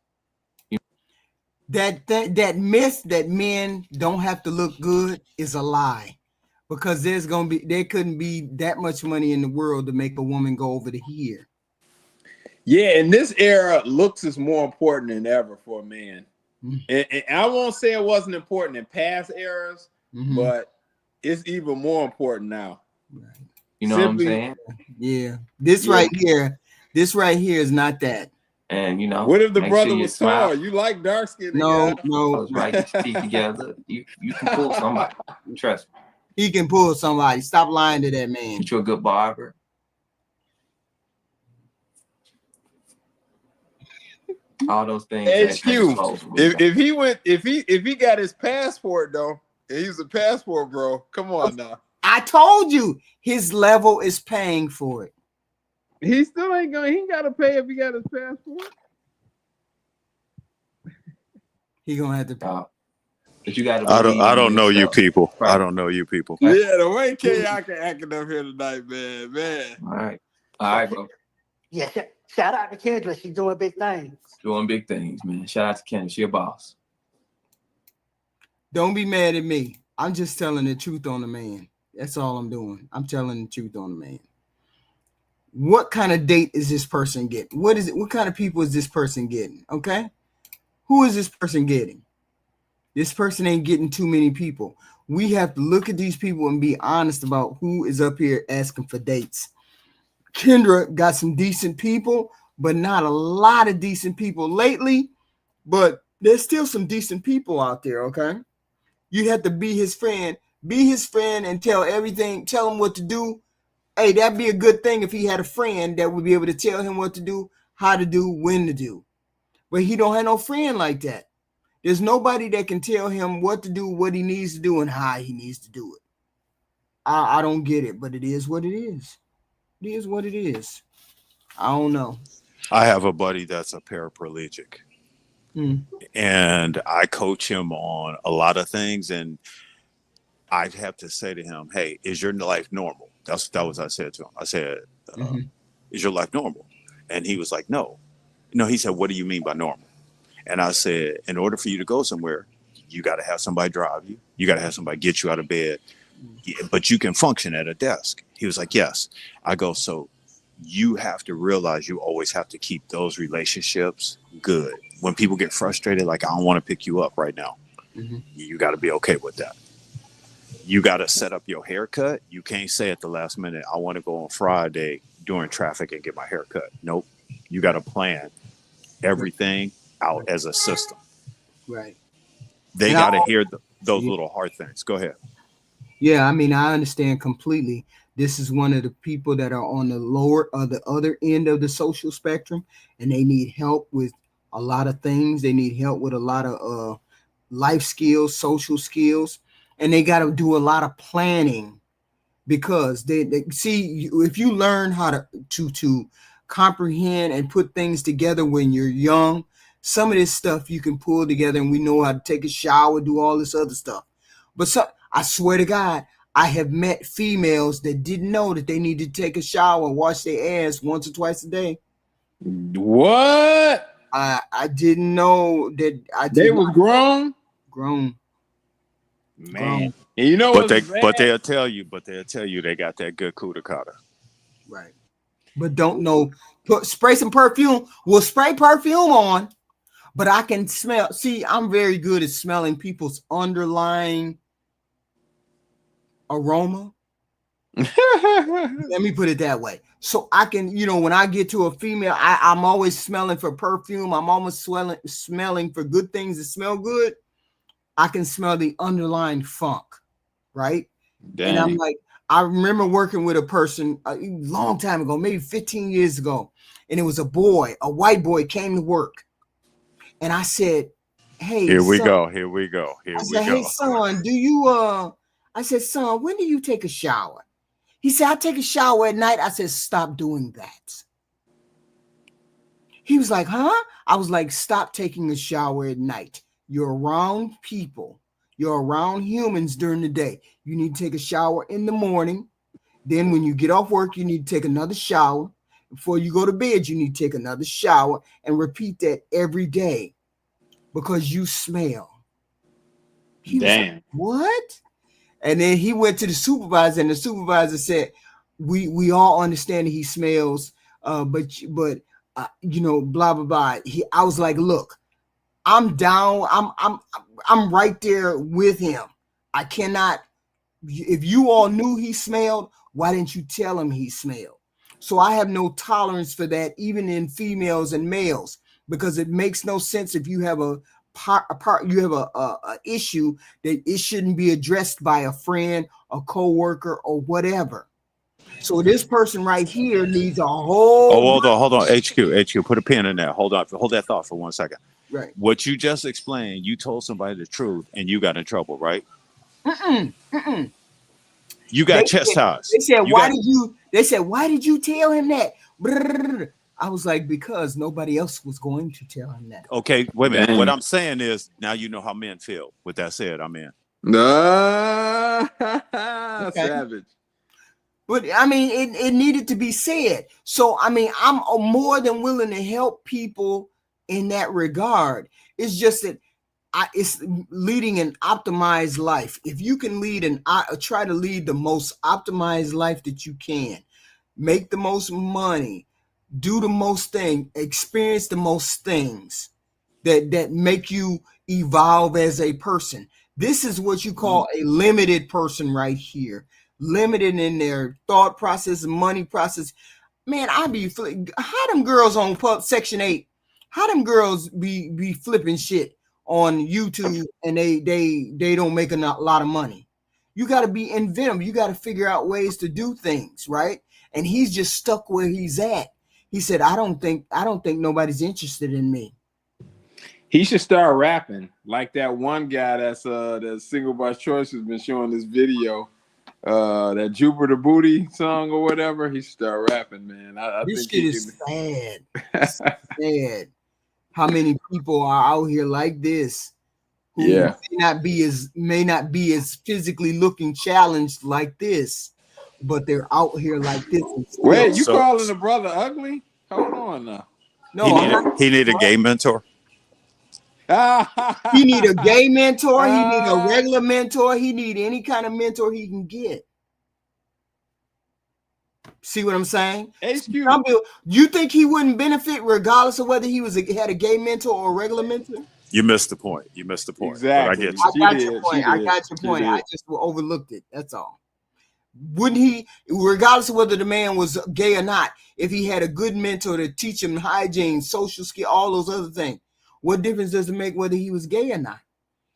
That myth that men don't have to look good is a lie, because there couldn't be that much money in the world to make a woman go over to here. Yeah, in this era, looks is more important than ever for a man. Mhm. And I won't say it wasn't important in past eras, Mhm. but it's even more important now. You know Simply- what I'm saying? Yeah, this Yeah. right here is not that. And you know, What if the make brother sure you was smile. tall? You like dark skinned No, guys. Close right, get your teeth together. You can pull somebody. Trust me. he can pull somebody. Stop lying to that man. Get you a good barber. All those things. HQ. If he got his passport though, and he's a passport bro. Come on now. I told you his level is paying for it. He still ain't gonna. He ain't gotta pay if he got his passport. He gonna have to. But you got to. I don't know you people. Right. I don't know you people. Yeah, the way K.I. acting up here tonight, man. All right, bro. Yeah, shout out to Kendra. She's doing big things. Doing big things, man. Shout out to Kendra. She a boss. Don't be mad at me. I'm just telling the truth on the man. That's all I'm doing. I'm telling the truth on the man. What kind of date is this person getting? What is it? What kind of people is this person getting? Okay? Who is this person getting? This person ain't getting too many people. We have to look at these people and be honest about who is up here asking for dates. Kendra got some decent people, but not a lot of decent people lately. But there's still some decent people out there, okay? You have to be his friend. Be his friend and tell him what to do. Hey, that'd be a good thing if he had a friend that would be able to tell him what to do, how to do, when to do. But he don't have no friend like that. There's nobody that can tell him what to do, what he needs to do, and how he needs to do it. I don't get it, but it is what it is. It is what it is. I don't know. I have a buddy that's a paraplegic. And I coach him on a lot of things, and I'd have to say to him, hey, is your life normal? That was I said to him. I said, is your life normal? And he was like, no. No, he said, what do you mean by normal? And I said, in order for you to go somewhere, you got to have somebody drive you. You got to have somebody get you out of bed. But you can function at a desk. He was like, yes. I go, so you have to realize you always have to keep those relationships good. When people get frustrated, like, I don't want to pick you up right now. You got to be okay with that. You got to set up your haircut. You can't say at the last minute, I want to go on Friday during traffic and get my haircut. Nope. You got to plan everything out as a system. Right. They got to hear those little hard things. Go ahead. Yeah, I mean, I understand completely. This is one of the people that are on the lower or the other end of the social spectrum, and they need help with a lot of things. They need help with a lot of life skills, social skills, and they got to do a lot of planning because they see if you learn how to comprehend and put things together when you're young, some of this stuff you can pull together, and we know how to take a shower, do all this other stuff. But I swear to God, I have met females that didn't know that they need to take a shower and wash their ass once or twice a day. What? I didn't know that. They was grown. Man. And you know but they'll tell you they got that good Kuta Kata. Right. But don't know. Spray some perfume. We'll spray perfume on, but I can smell. See, I'm very good at smelling people's underlying aroma. Let me put it that way. So I can, when I get to a female, I'm always smelling for perfume. I'm almost smelling for good things that smell good. I can smell the underlying funk, right? Dang. And I'm like, I remember working with a person a long time ago, maybe 15 years ago, and it was a white boy came to work. And I said, hey, Here we go. I said, hey, son, I said, son, when do you take a shower? He said, I take a shower at night. I said, stop doing that. He was like, huh? I was like, stop taking a shower at night. You're around people. You're around humans during the day. You need to take a shower in the morning. Then when you get off work, you need to take another shower. Before you go to bed, you need to take another shower and repeat that every day because you smell. He was like, what? And then he went to the supervisor, and the supervisor said, we all understand that he smells, but blah, blah, blah. I was like, look, I'm down. I'm right there with him. I cannot. If you all knew he smelled, why didn't you tell him he smelled? So I have no tolerance for that, even in females and males, because it makes no sense if you have a issue that it shouldn't be addressed by a friend, a coworker, or whatever. So this person right here needs a whole. Oh, hold on. HQ, put a pin in there. Hold that thought for 1 second. Right. What you just explained, you told somebody the truth and you got in trouble, right? You got chastised. They said, why did you tell him that? I was like, because nobody else was going to tell him that. Okay, wait a minute. Dang. What I'm saying is, now you know how men feel. With that said, I'm in. Savage. But I mean, it needed to be said. So I mean, I'm more than willing to help people in that regard. It's just that it's leading an optimized life. If you can try to lead the most optimized life that you can, make the most money, do the most thing, experience the most things that make you evolve as a person. This is what you call a limited person right here. Limited in their thought process, money process. Man, how them girls on Section 8, how them girls be flipping shit on YouTube and they don't make a lot of money. You got to be inventive. You got to figure out ways to do things, right? And he's just stuck where he's at. He said, I don't think nobody's interested in me. He should start rapping like that one guy that's single by choice has been showing this video. That Jupiter Booty song or whatever, he should start rapping, man. I This think shit is sad. It's sad. How many people are out here like this who may not be as physically looking challenged like this, but they're out here like this. Wait, you calling the brother ugly? Hold on now. No, he need a gay mentor. He need a gay mentor. He need a regular mentor. He need any kind of mentor he can get. See what I'm saying? HQ. You think he wouldn't benefit regardless of whether he had a gay mentor or a regular mentor? You missed the point. Exactly. But I get you. I got your point. I just overlooked it. That's all. Wouldn't he, regardless of whether the man was gay or not, if he had a good mentor to teach him hygiene, social skill, all those other things, what difference does it make whether he was gay or not?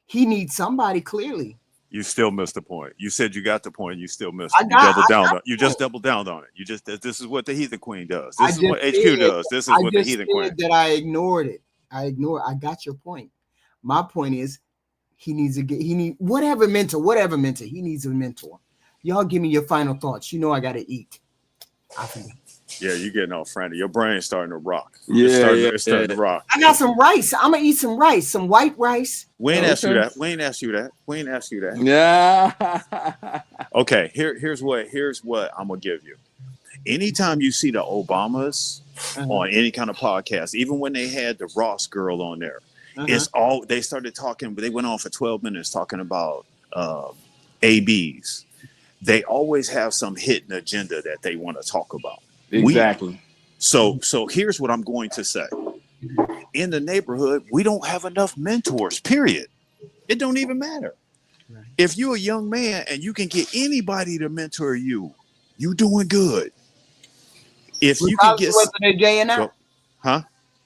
He needs somebody, clearly. You still missed the point. You said you got the point. You still missed it. You just doubled down on it. This is what the Heathen Queen does. This is what HQ does. This is what the Heathen Queen. That I ignored it. I got your point. My point is, he needs whatever mentor. He needs a mentor. Y'all give me your final thoughts. You know I gotta eat. Yeah, you're getting all frantic. Your brain's starting to rock. It's starting to rock. I got some rice. I'm gonna eat some rice, some white rice. We ain't asked you that. Yeah. Okay, here's what I'm gonna give you. Anytime you see the Obamas on any kind of podcast, even when they had the Ross girl on there, they started talking. They went on for 12 minutes talking about ABs. They always have some hidden agenda that they want to talk about. Exactly. So here's what I'm going to say. In the neighborhood, we don't have enough mentors, period. It don't even matter. Right. If you're a young man and you can get anybody to mentor you, you doing good. If you can get whether they're gay or not.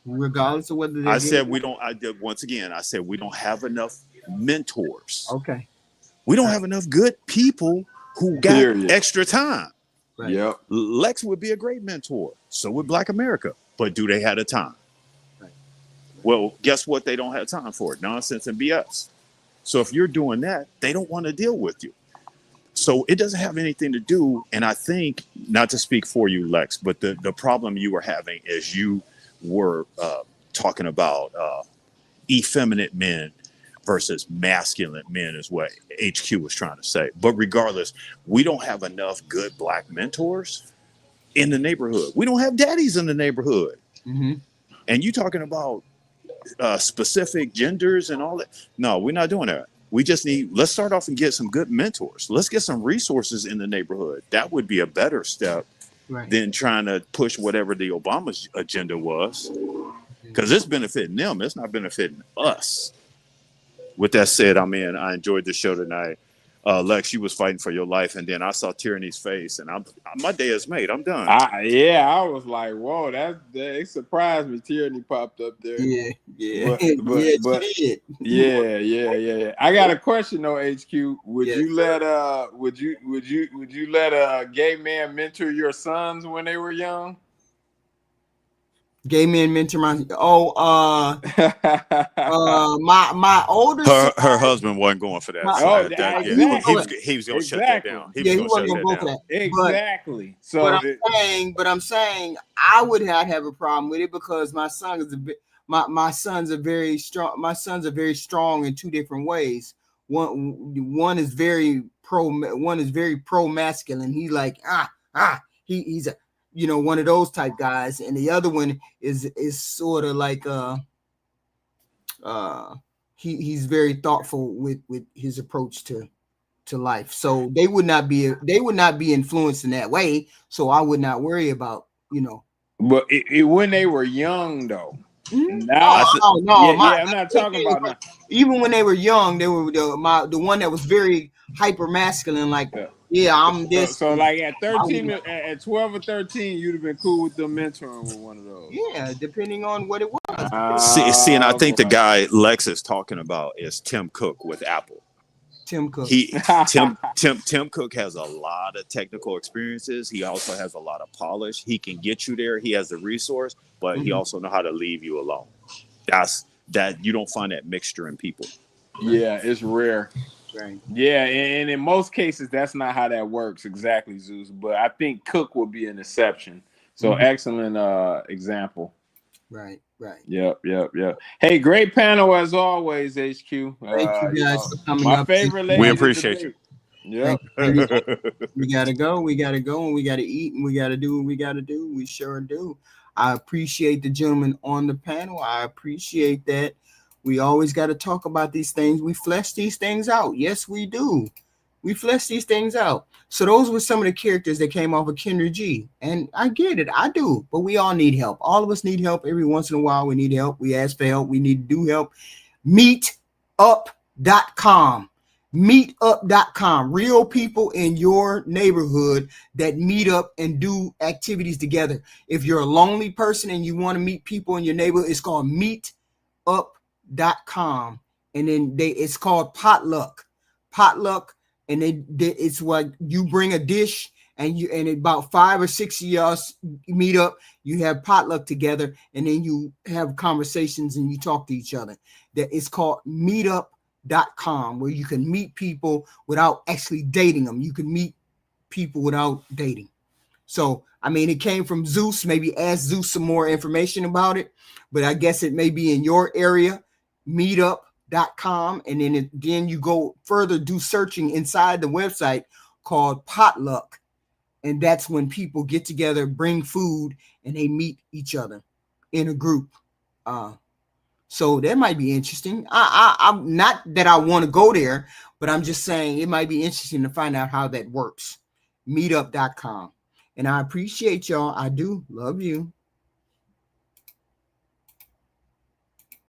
Regardless of whether they're gay. I said we don't have enough mentors. Okay. We don't have enough good people who got extra time. Right. Yep. Lex would be a great mentor. So would Black America. But do they have the time? Right. Well, guess what? They don't have time for it. Nonsense and BS. So if you're doing that, they don't want to deal with you. So it doesn't have anything to do. And I think, not to speak for you, Lex, but the problem you were having is you were talking about effeminate men versus masculine men is what HQ was trying to say. But regardless, we don't have enough good Black mentors in the neighborhood. We don't have daddies in the neighborhood. Mm-hmm. And you talking about specific genders and all that. No, we're not doing that. We just let's start off and get some good mentors. Let's get some resources in the neighborhood. That would be a better step than trying to push whatever the Obama's agenda was. Because it's benefiting them. It's not benefiting us. With that said, I enjoyed the show tonight. Lex, you was fighting for your life, and then I saw Tyranny's face, and my day is made. I'm done. I was like, whoa, it surprised me. Tyranny popped up there. Yeah. Yeah. I got a question though, HQ. Would you let a gay man mentor your sons when they were young? Gay men mentor my my older son, Her husband wasn't going for that. my, So Oh, exactly. he was going to shut that exactly. down. He Yeah, was he going to wasn't shut gonna that go for down. that. Exactly. But So I'm saying I would not have a problem with it because my son is my sons are very strong. My sons are very strong in two different ways. One is very pro masculine. He's like he's a one of those type guys, and the other one is sort of like he's very thoughtful with his approach to life. So they would not be influenced in that way. So I would not worry about but when they were young though. Oh, Now, no, I'm not talking about now. even when they were young, they were the one that was very hyper masculine. Like, yeah, I'm this. So like at 13, at 12 or 13, you'd have been cool with them mentoring with one of those. Yeah, depending on what it was. See, and I think the guy Lex is talking about is Tim Cook with Apple. Tim Cook. Tim Cook has a lot of technical experiences. He also has a lot of polish. He can get you there. He has the resource, but he also know how to leave you alone. That you don't find that mixture in people. Yeah, it's rare. Right. Yeah, and in most cases, that's not how that works exactly, Zeus. But I think Cook will be an exception. So excellent example. Right. Yep. Hey, great panel as always, HQ. Thank you guys for coming my up. favorite lady. We appreciate you. Yep. We gotta go, and we gotta eat, and we gotta do what we gotta do. We sure do. I appreciate the gentleman on the panel. I appreciate that. We always got to talk about these things. We flesh these things out. Yes, we do. We flesh these things out. So those were some of the characters that came off of Kendra G. And I get it. I do. But we all need help. All of us need help. Every once in a while, we need help. We ask for help. We need to do help. Meetup.com. Meetup.com. Real people in your neighborhood that meet up and do activities together. If you're a lonely person and you want to meet people in your neighborhood, it's called Meetup.com. And then it's called potluck, and it's what you bring a dish and about 5 or 6 of y'all meet up, you have potluck together, and then you have conversations and you talk to each other. That it's called meetup.com, where you can meet people without actually dating them. You can meet people without dating. So I mean, it came from Zeus. Maybe ask Zeus some more information about it, but I guess it may be in your area. Meetup.com, and then you go further, do searching inside the website called potluck, and that's when people get together, bring food, and they meet each other in a group. So that might be interesting. I'm not that I want to go there, but I'm just saying it might be interesting to find out how that works. Meetup.com. And I appreciate y'all. I do love you.